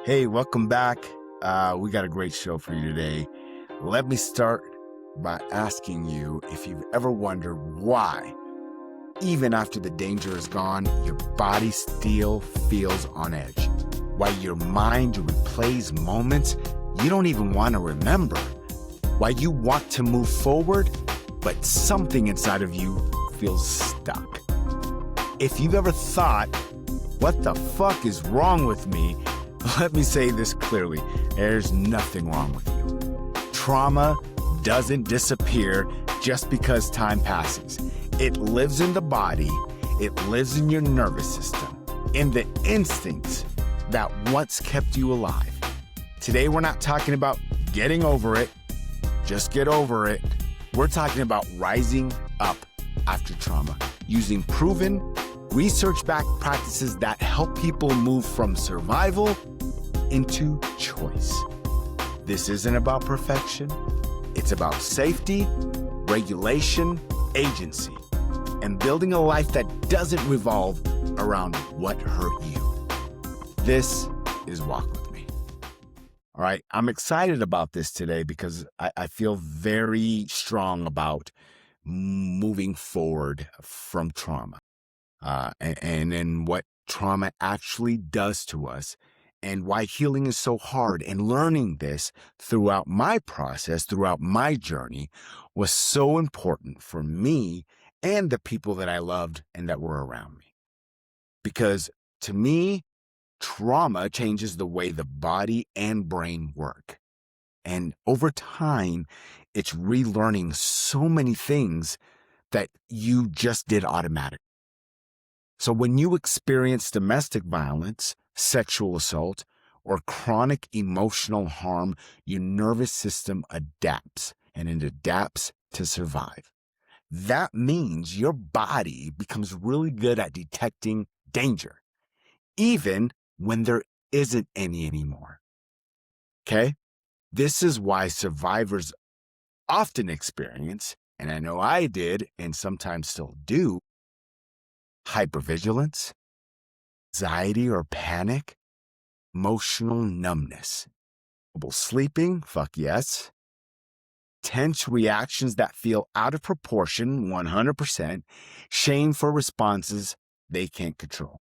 Hey, welcome back. We got a great show for you today. Let me start by asking you if you've ever wondered why, even after the danger is gone, your body still feels on edge. Why your mind replays moments you don't even want to remember. Why you want to move forward, but something inside of you feels stuck. If you've ever thought, what the fuck is wrong with me? Let me say this clearly. There's nothing wrong with you. Trauma doesn't disappear just because time passes. It lives in the body. It lives in your nervous system, in the instincts that once kept you alive. Today, we're not talking about getting over it. Just get over it. We're talking about rising up after trauma, using proven, research-backed practices that help people move from survival into choice. This isn't about perfection. It's about safety, regulation, agency, and building a life that doesn't revolve around what hurt you. This is Walk With Me. All right, I'm excited about this today because I feel very strong about moving forward from trauma. And then what trauma actually does to us and why healing is so hard. And learning this throughout my process, throughout my journey, was so important for me and the people that I loved and that were around me. Because to me, trauma changes the way the body and brain work. And over time, it's relearning so many things that you just did automatically. So when you experience domestic violence, sexual assault, or chronic emotional harm, your nervous system adapts, and it adapts to survive. That means your body becomes really good at detecting danger, even when there isn't any anymore. Okay? This is why survivors often experience, and I know I did and sometimes still do, hypervigilance, anxiety or panic, emotional numbness, trouble sleeping, fuck yes, tense reactions that feel out of proportion, 100%, shame for responses they can't control.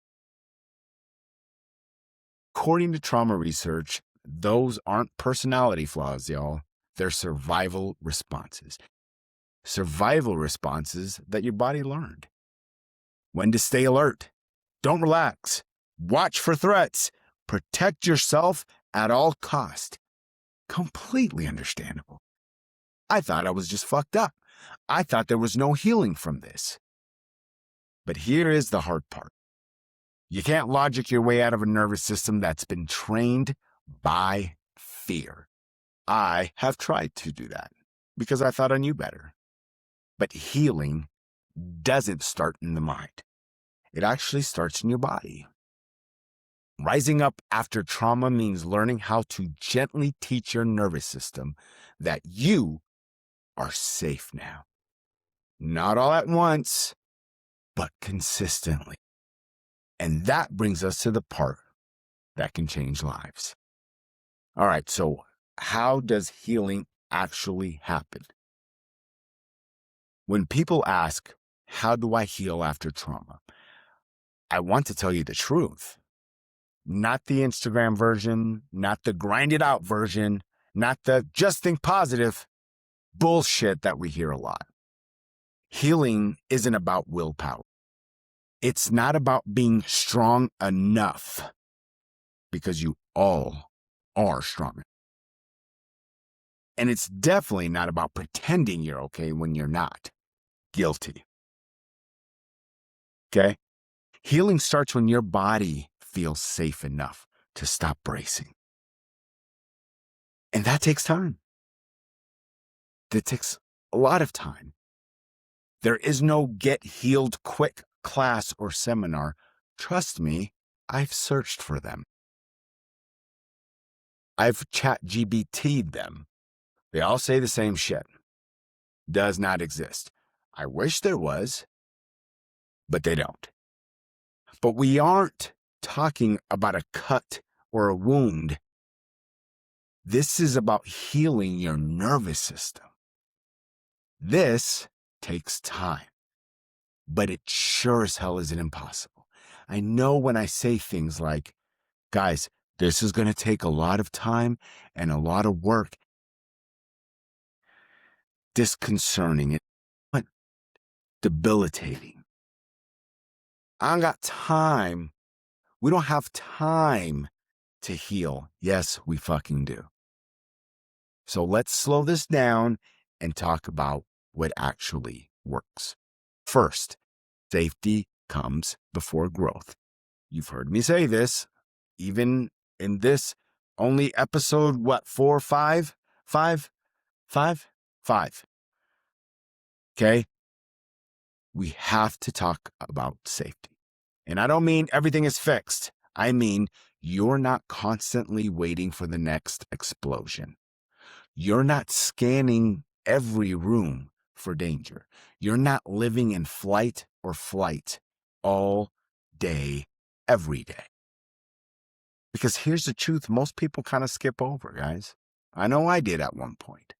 According to trauma research, those aren't personality flaws, y'all. They're survival responses. Survival responses that your body learned. When to stay alert. Don't relax. Watch for threats. Protect yourself at all cost. Completely understandable. I thought I was just fucked up. I thought there was no healing from this. But here is the hard part. You can't logic your way out of a nervous system that's been trained by fear. I have tried to do that because I thought I knew better. But healing doesn't start in the mind. It actually starts in your body. Rising up after trauma means learning how to gently teach your nervous system that you are safe now. Not all at once, but consistently. And that brings us to the part that can change lives. All right, so how does healing actually happen? When people ask, how do I heal after trauma? I want to tell you the truth. Not the Instagram version, not the grind it out version, not the just think positive bullshit that we hear a lot. Healing isn't about willpower. It's not about being strong enough, because you all are strong. And it's definitely not about pretending you're okay when you're not. Guilty. Okay? Healing starts when your body feels safe enough to stop bracing. And that takes time. That takes a lot of time. There is no get healed quick class or seminar. Trust me, I've searched for them. I've ChatGPT'd them. They all say the same shit. Does not exist. I wish there was, but they don't. But we aren't talking about a cut or a wound. This is about healing your nervous system. This takes time, but it sure as hell isn't impossible. I know when I say things like, guys, this is going to take a lot of time and a lot of work, disconcerting, but debilitating. I don't got time. We don't have time to heal. Yes, we fucking do. So let's slow this down and talk about what actually works. First, safety comes before growth. You've heard me say this, even in this only episode, what, 4, 5? 5? 5? 5. Okay? We have to talk about safety. And I don't mean everything is fixed. I mean, you're not constantly waiting for the next explosion. You're not scanning every room for danger. You're not living in flight or flight all day, every day. Because here's the truth, most people kind of skip over, guys. I know I did at one point.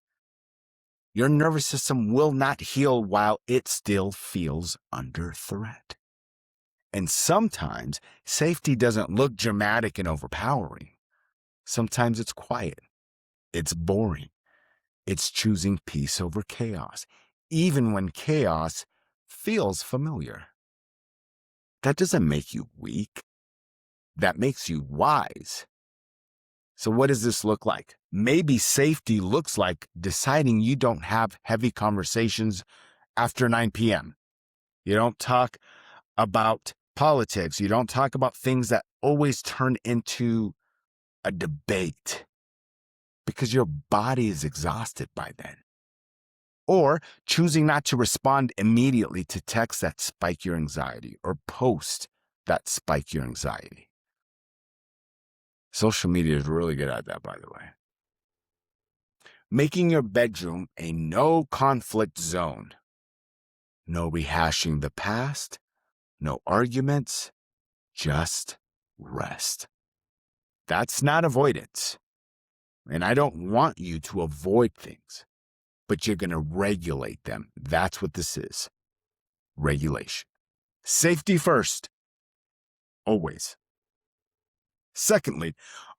Your nervous system will not heal while it still feels under threat. And sometimes safety doesn't look dramatic and overpowering. Sometimes it's quiet. It's boring. It's choosing peace over chaos, even when chaos feels familiar. That doesn't make you weak. That makes you wise. So what does this look like? Maybe safety looks like deciding you don't have heavy conversations after 9 p.m. You don't talk about politics. You don't talk about things that always turn into a debate because your body is exhausted by then. Or choosing not to respond immediately to texts that spike your anxiety or posts that spike your anxiety. Social media is really good at that, by the way. Making your bedroom a no conflict zone. No rehashing the past, no arguments, just rest. That's not avoidance. And I don't want you to avoid things, but you're going to regulate them. That's what this is. Regulation. Safety first. Always. Secondly,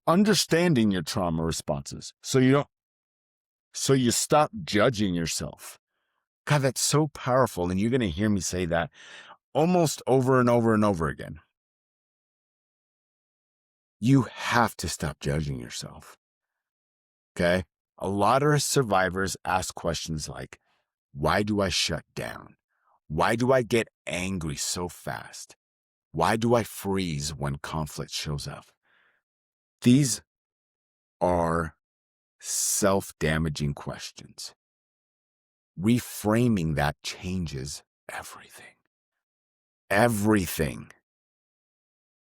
understanding your trauma responses so you stop judging yourself. God, that's so powerful, and you're going to hear me say that almost over and over and over again. You have to stop judging yourself. Okay? A lot of survivors ask questions like, why do I shut down? Why do I get angry so fast? Why do I freeze when conflict shows up? These are self-damaging questions. Reframing that changes everything. Everything.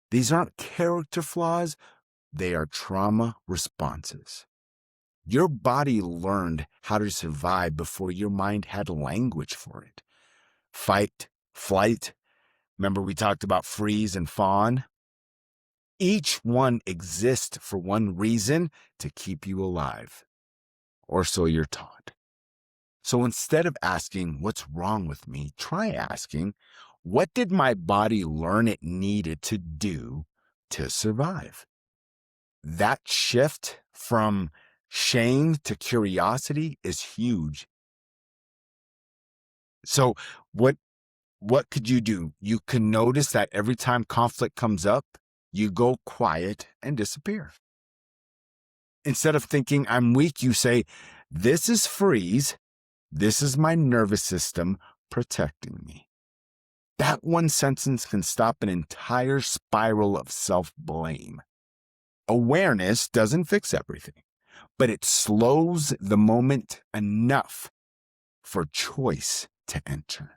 These aren't character flaws, they are trauma responses. Your body learned how to survive before your mind had language for it. Fight, flight. Remember we talked about freeze and fawn? Each one exists for one reason, to keep you alive. Or so you're taught. So instead of asking, what's wrong with me? Try asking, what did my body learn it needed to do to survive? That shift from shame to curiosity is huge. So what could you do? You can notice that every time conflict comes up, you go quiet and disappear. Instead of thinking I'm weak, you say, this is freeze. This is my nervous system protecting me. That one sentence can stop an entire spiral of self-blame. Awareness doesn't fix everything, but it slows the moment enough for choice to enter.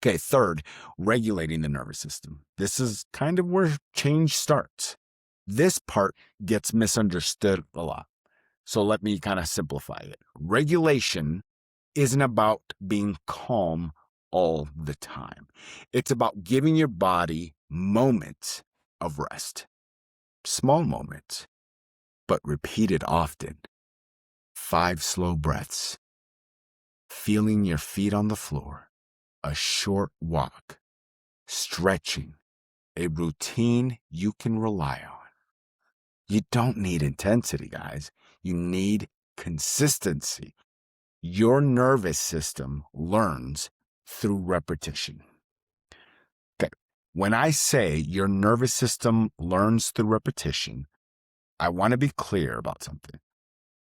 Okay, third, regulating the nervous system. This is kind of where change starts. This part gets misunderstood a lot. So let me kind of simplify it. Regulation isn't about being calm all the time. It's about giving your body moments of rest. small moments, but repeated often. 5 slow breaths, feeling your feet on the floor, a short walk, stretching, a routine you can rely on. You don't need intensity, guys. You need consistency. Your nervous system learns through repetition. Okay. When I say your nervous system learns through repetition, I want to be clear about something.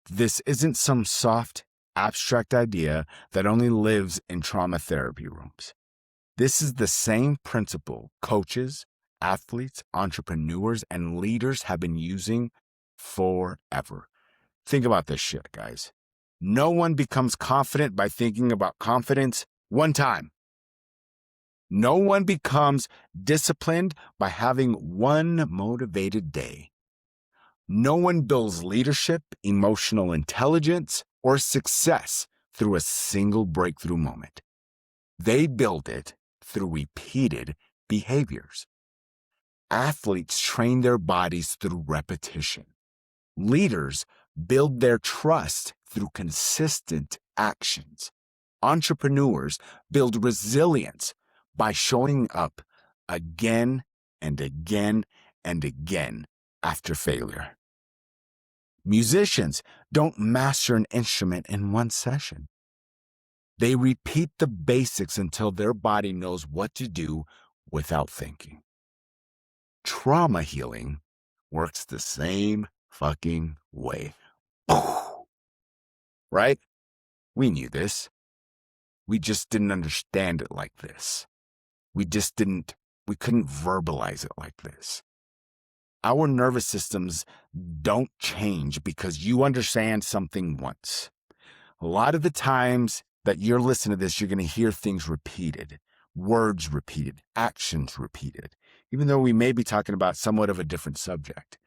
This isn't some soft, abstract idea that only lives in trauma therapy rooms. This is the same principle coaches, athletes, entrepreneurs, and leaders have been using forever. Think about this shit, guys. No one becomes confident by thinking about confidence one time. No one becomes disciplined by having one motivated day. No one builds leadership, emotional intelligence, or success through a single breakthrough moment. They build it through repeated behaviors. Athletes train their bodies through repetition. Leaders build their trust through consistent actions. Entrepreneurs build resilience by showing up again and again and again after failure. Musicians don't master an instrument in one session. They repeat the basics until their body knows what to do without thinking. Trauma healing works the same fucking way. Right? We knew this. We just didn't understand it like this. We couldn't verbalize it like this. Our nervous systems don't change because you understand something once. A lot of the times that you're listening to this, you're going to hear things repeated, words repeated, actions repeated, even though we may be talking about somewhat of a different subject.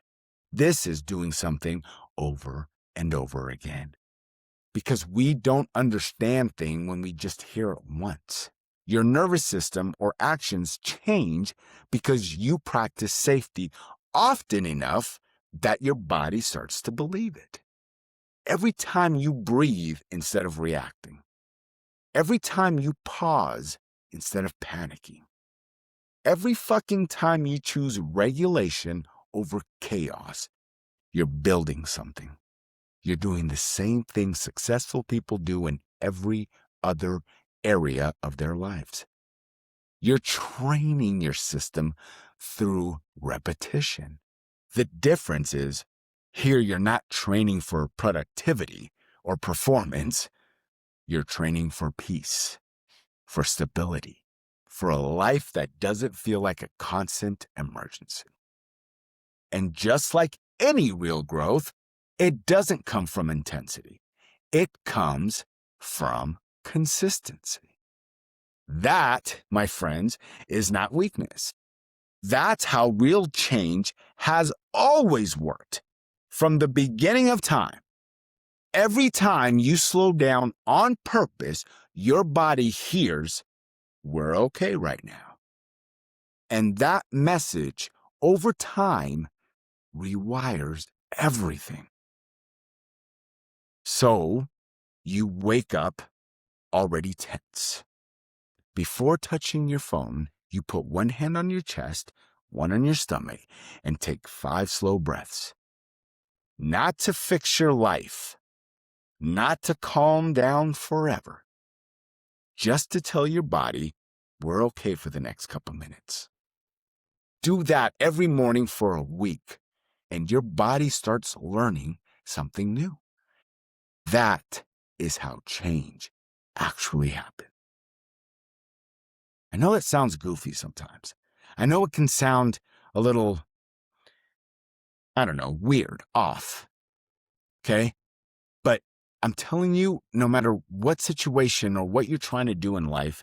This is doing something over and over again because we don't understand things when we just hear it once. Your nervous system or actions change because you practice safety often enough that your body starts to believe it. Every time you breathe instead of reacting, every time you pause instead of panicking, every fucking time you choose regulation over chaos, you're building something. You're doing the same thing successful people do in every other area of their lives. You're training your system through repetition. The difference is here you're not training for productivity or performance. You're training for peace, for stability, for a life that doesn't feel like a constant emergency. And just like any real growth, it doesn't come from intensity. It comes from consistency. That, my friends, is not weakness. That's how real change has always worked from the beginning of time. Every time you slow down on purpose, your body hears, we're okay right now. And that message over time rewires everything. So you wake up already tense. Before touching your phone, you put one hand on your chest, one on your stomach, and take 5 slow breaths. Not to fix your life, not to calm down forever, just to tell your body, we're okay for the next couple minutes. Do that every morning for a week, and your body starts learning something new. That is how change actually happens. I know it sounds goofy sometimes. I know it can sound a little, weird, off. Okay? But I'm telling you, no matter what situation or what you're trying to do in life,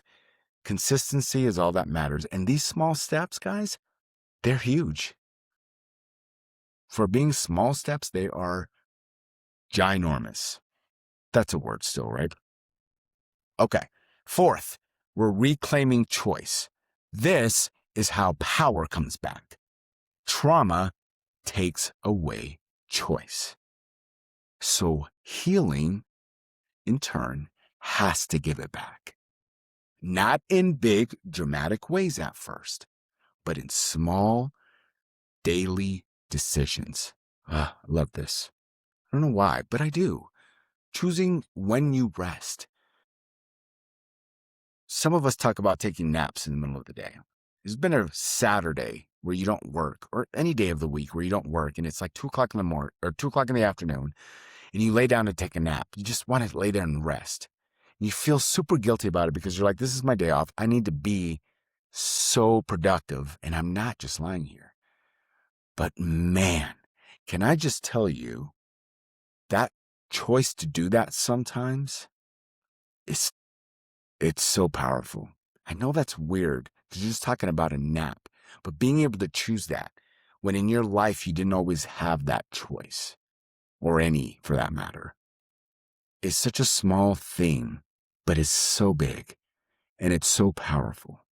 consistency is all that matters. And these small steps, guys, they're huge. For being small steps, they are ginormous. That's a word still, right? Okay. 4th, we're reclaiming choice. This is how power comes back. Trauma takes away choice. So healing, in turn, has to give it back. Not in big, dramatic ways at first, but in small, daily decisions. I love this. I don't know why, but I do. Choosing when you rest. Some of us talk about taking naps in the middle of the day. There's been a Saturday where you don't work, or any day of the week where you don't work, and it's like 2:00 in the morning or 2:00 in the afternoon, and you lay down to take a nap. You just want to lay down and rest. And you feel super guilty about it because you're like, this is my day off. I need to be so productive, and I'm not just lying here. But man, can I just tell you that choice to do that sometimes is it's so powerful. I know that's weird because you're just talking about a nap, but being able to choose that when in your life you didn't always have that choice, or any for that matter, is such a small thing, but it's so big and it's so powerful.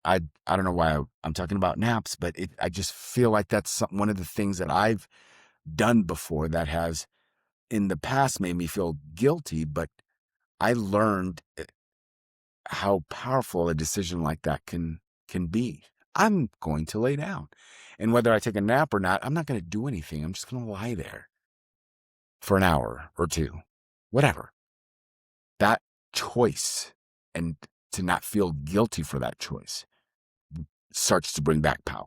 I don't know why I'm talking about naps, but I just feel like that's one of the things that I've done before that has in the past made me feel guilty, but I learned how powerful a decision like that can be. I'm going to lay down. And whether I take a nap or not, I'm not going to do anything. I'm just going to lie there for an hour or two, whatever. That choice, and to not feel guilty for that choice, starts to bring back power.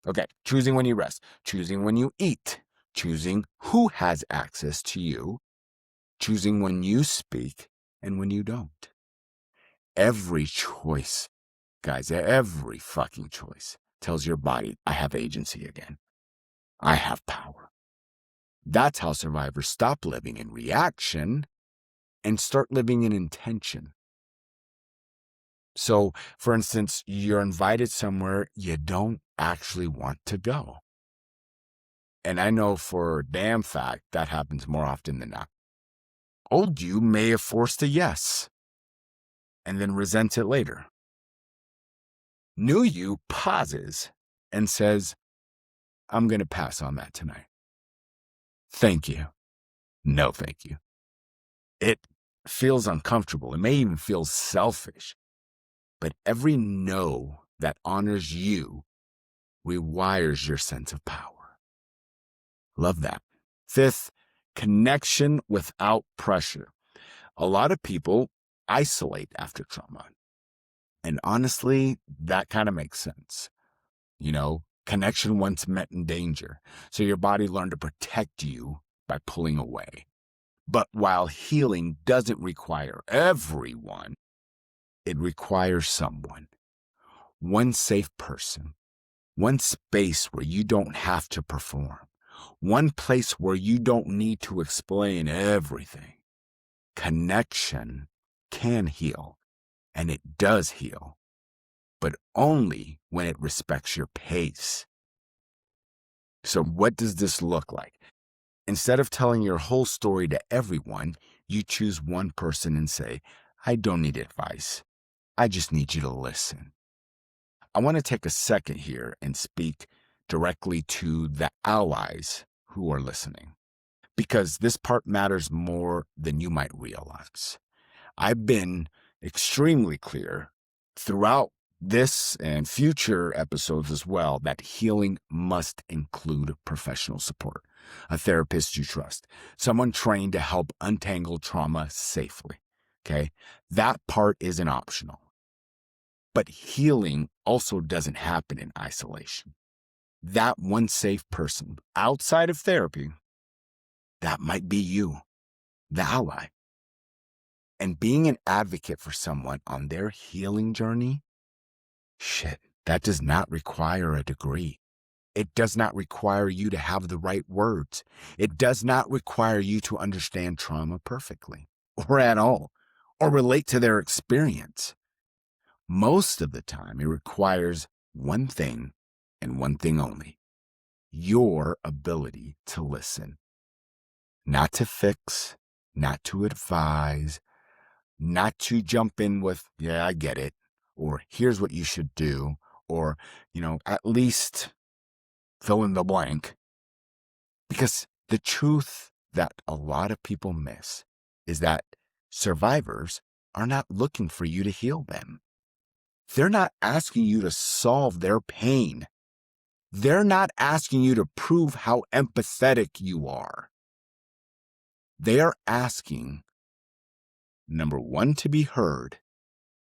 Okay, choosing when you rest, choosing when you eat, choosing who has access to you, choosing when you speak and when you don't. Every choice, guys, every fucking choice tells your body, I have agency again. I have power. That's how survivors stop living in reaction and start living in intention. So, for instance, you're invited somewhere you don't actually want to go. And I know for a damn fact that happens more often than not. Old you may have forced a yes and then resent it later. New you pauses and says, I'm going to pass on that tonight. Thank you. No, thank you. It feels uncomfortable. It may even feel selfish. But every no that honors you rewires your sense of power. Love that. Fifth, connection without pressure. A lot of people isolate after trauma. And honestly, that kind of makes sense. You know, connection once meant in danger. So your body learned to protect you by pulling away. But while healing doesn't require everyone, it requires someone. One safe person. One space where you don't have to perform. One place where you don't need to explain everything. Connection can heal, and it does heal, but only when it respects your pace. So what does this look like? Instead of telling your whole story to everyone, you choose one person and say, I don't need advice. I just need you to listen. I want to take a second here and speak directly to the allies who are listening, because this part matters more than you might realize. I've been extremely clear throughout this and future episodes as well that healing must include professional support, a therapist you trust, someone trained to help untangle trauma safely. Okay, that part isn't optional. But healing also doesn't happen in isolation. That one safe person outside of therapy, that might be you, the ally. And being an advocate for someone on their healing journey, that does not require a degree. It does not require you to have the right words. It does not require you to understand trauma perfectly, or at all, or relate to their experience. Most of the time, it requires one thing and one thing only: your ability to listen. Not to fix, not to advise, not to jump in with, yeah, I get it, or here's what you should do, or, at least fill in the blank. Because the truth that a lot of people miss is that survivors are not looking for you to heal them. They're not asking you to solve their pain. They're not asking you to prove how empathetic you are. They are asking, number one, to be heard,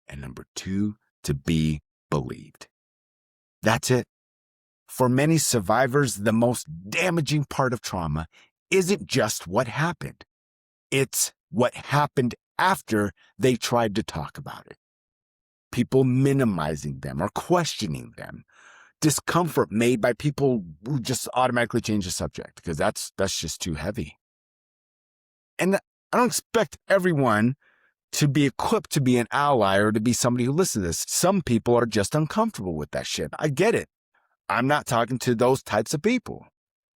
and number two, to be believed. That's it. For many survivors, the most damaging part of trauma isn't just what happened. It's what happened after they tried to talk about it. People minimizing them or questioning them. Discomfort made by people who just automatically change the subject because that's just too heavy. And I don't expect everyone to be equipped to be an ally or to be somebody who listens to this. Some people are just uncomfortable with that shit. I get it. I'm not talking to those types of people.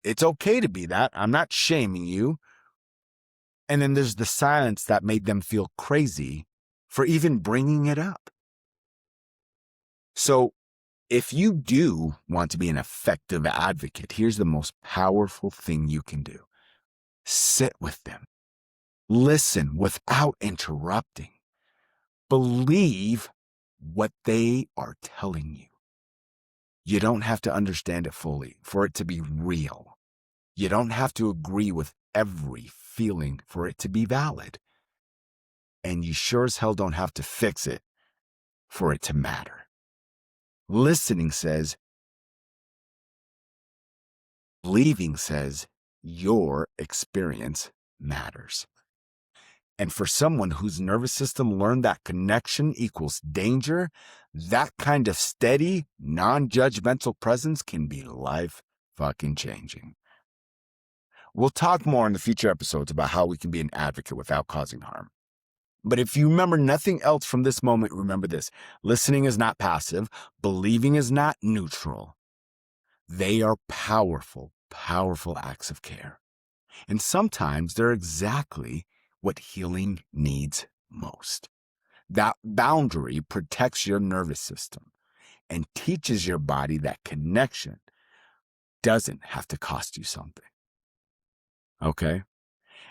It's okay to be that. I'm not shaming you. And then there's the silence that made them feel crazy for even bringing it up. So if you do want to be an effective advocate, here's the most powerful thing you can do. Sit with them. Listen without interrupting. Believe what they are telling you. You don't have to understand it fully for it to be real. You don't have to agree with every feeling for it to be valid. And you sure as hell don't have to fix it for it to matter. Listening says, believing says, your experience matters. And for someone whose nervous system learned that connection equals danger, that kind of steady, non-judgmental presence can be life-fucking-changing. We'll talk more in the future episodes about how we can be an advocate without causing harm. But if you remember nothing else from this moment, remember this. Listening is not passive. Believing is not neutral. They are powerful, powerful acts of care. And sometimes they're exactly what healing needs most. That boundary protects your nervous system and teaches your body that connection doesn't have to cost you something. Okay?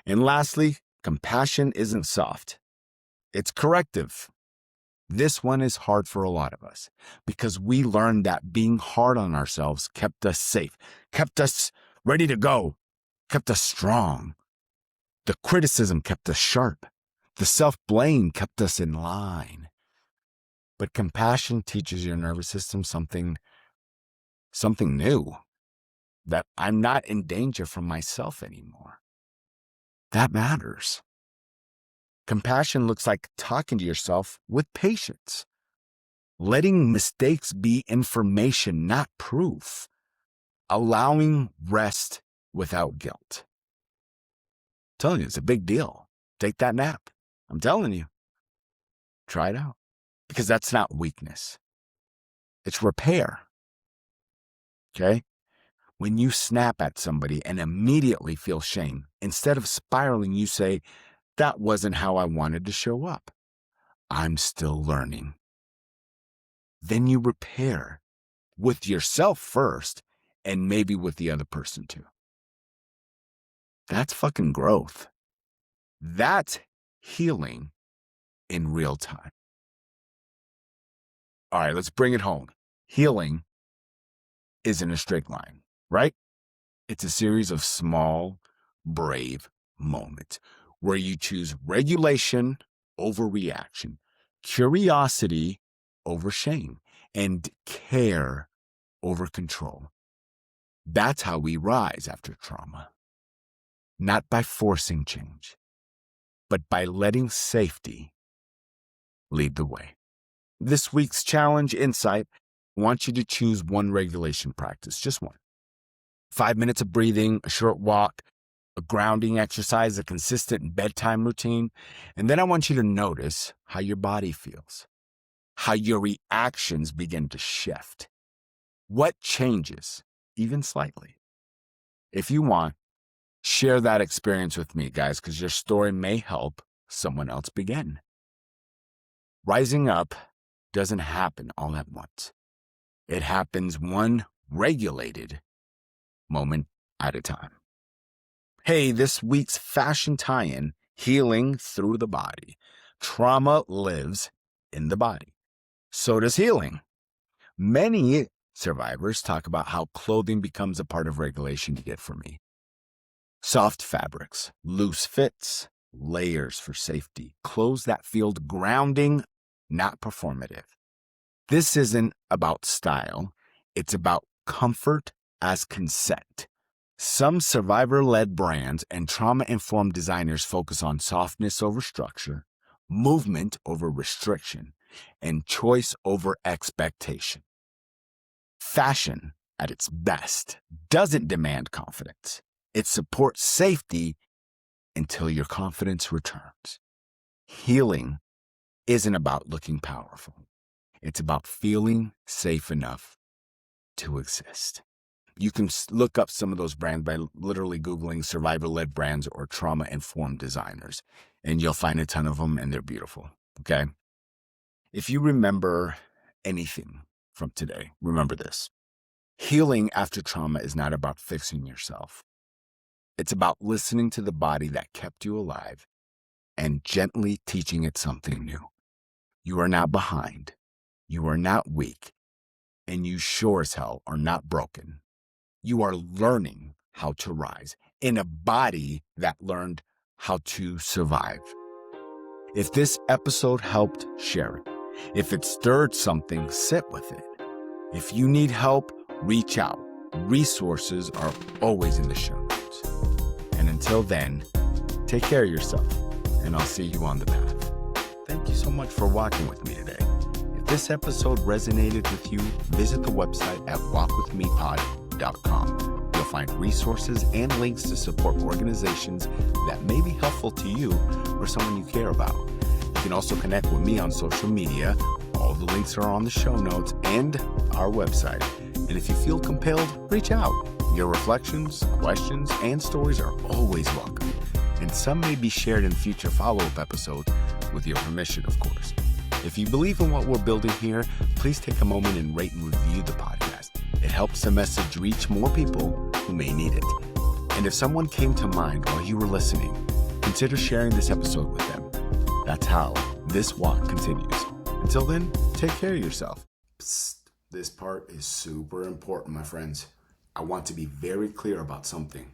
And lastly, compassion isn't soft. It's corrective. This one is hard for a lot of us because we learned that being hard on ourselves kept us safe, kept us ready to go, kept us strong. The criticism kept us sharp. The self-blame kept us in line. But compassion teaches your nervous system something new, that I'm not in danger from myself anymore. That matters. Compassion looks like talking to yourself with patience, letting mistakes be information, not proof, allowing rest without guilt. I'm telling you, it's a big deal. Take that nap. I'm telling you. Try it out. Because that's not weakness. It's repair. Okay? When you snap at somebody and immediately feel shame, instead of spiraling, you say, that wasn't how I wanted to show up. I'm still learning. Then you repair with yourself first and maybe with the other person too. That's fucking growth. That's healing in real time. All right, let's bring it home. Healing isn't a straight line, right? It's a series of small, brave moments where you choose regulation over reaction, curiosity over shame, and care over control. That's how we rise after trauma. Not by forcing change, but by letting safety lead the way. This week's challenge insight, I want you to choose one regulation practice, just one. 5 minutes of breathing, a short walk, a grounding exercise, a consistent bedtime routine. And then I want you to notice how your body feels, how your reactions begin to shift. What changes, even slightly? If you want, share that experience with me, guys, because your story may help someone else begin. Rising up doesn't happen all at once. It happens one regulated moment at a time. Hey, this week's fashion tie-in, healing through the body. Trauma lives in the body. So does healing. Many survivors talk about how clothing becomes a part of regulation. You get from me. Soft fabrics, loose fits, layers for safety, clothes that feel grounding, not performative. This isn't about style. It's about comfort as consent. Some survivor-led brands and trauma-informed designers focus on softness over structure, movement over restriction, and choice over expectation. Fashion, at its best, doesn't demand confidence. It supports safety until your confidence returns. Healing isn't about looking powerful. It's about feeling safe enough to exist. You can look up some of those brands by literally Googling survivor-led brands or trauma-informed designers, and you'll find a ton of them, and they're beautiful, okay? If you remember anything from today, remember this. Healing after trauma is not about fixing yourself. It's about listening to the body that kept you alive and gently teaching it something new. You are not behind. You are not weak. And you sure as hell are not broken. You are learning how to rise in a body that learned how to survive. If this episode helped, share it. If it stirred something, sit with it. If you need help, reach out. Resources are always in the show notes. And until then, take care of yourself, and I'll see you on the path. Thank you so much for walking with me today. If this episode resonated with you, visit the website at walkwithmepod.com. You'll find resources and links to support organizations that may be helpful to you or someone you care about. You can also connect with me on social media. All the links are on the show notes and our website. And if you feel compelled, reach out. Your reflections, questions, and stories are always welcome. And some may be shared in future follow-up episodes with your permission, of course. If you believe in what we're building here, please take a moment and rate and review the podcast. It helps the message reach more people who may need it. And if someone came to mind while you were listening, consider sharing this episode with them. That's how this walk continues. Until then, take care of yourself. Psst, this part is super important, my friends. I want to be very clear about something.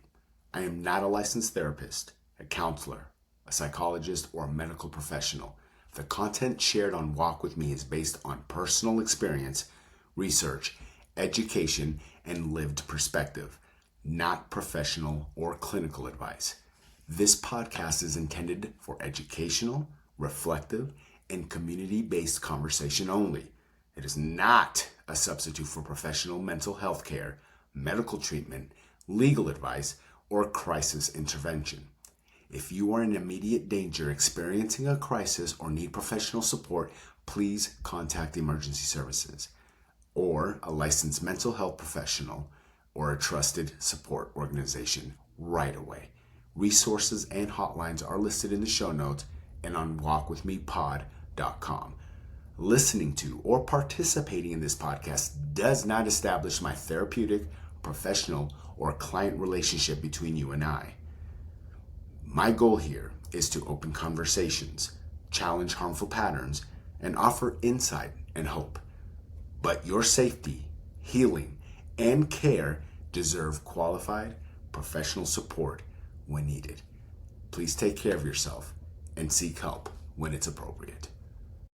I am not a licensed therapist, a counselor, a psychologist, or a medical professional. The content shared on Walk With Me is based on personal experience, research, education, and lived perspective, not professional or clinical advice. This podcast is intended for educational, reflective, and community-based conversation only. It is not a substitute for professional mental health care, medical treatment, legal advice, or crisis intervention. If you are in immediate danger, experiencing a crisis, or need professional support, please contact emergency services or a licensed mental health professional or a trusted support organization right away. Resources and hotlines are listed in the show notes and on walkwithmepod.com. Listening to or participating in this podcast does not establish my therapeutic, professional, or client relationship between you and I. My goal here is to open conversations, challenge harmful patterns, and offer insight and hope. But your safety, healing, and care deserve qualified, professional support when needed. Please take care of yourself and seek help when it's appropriate.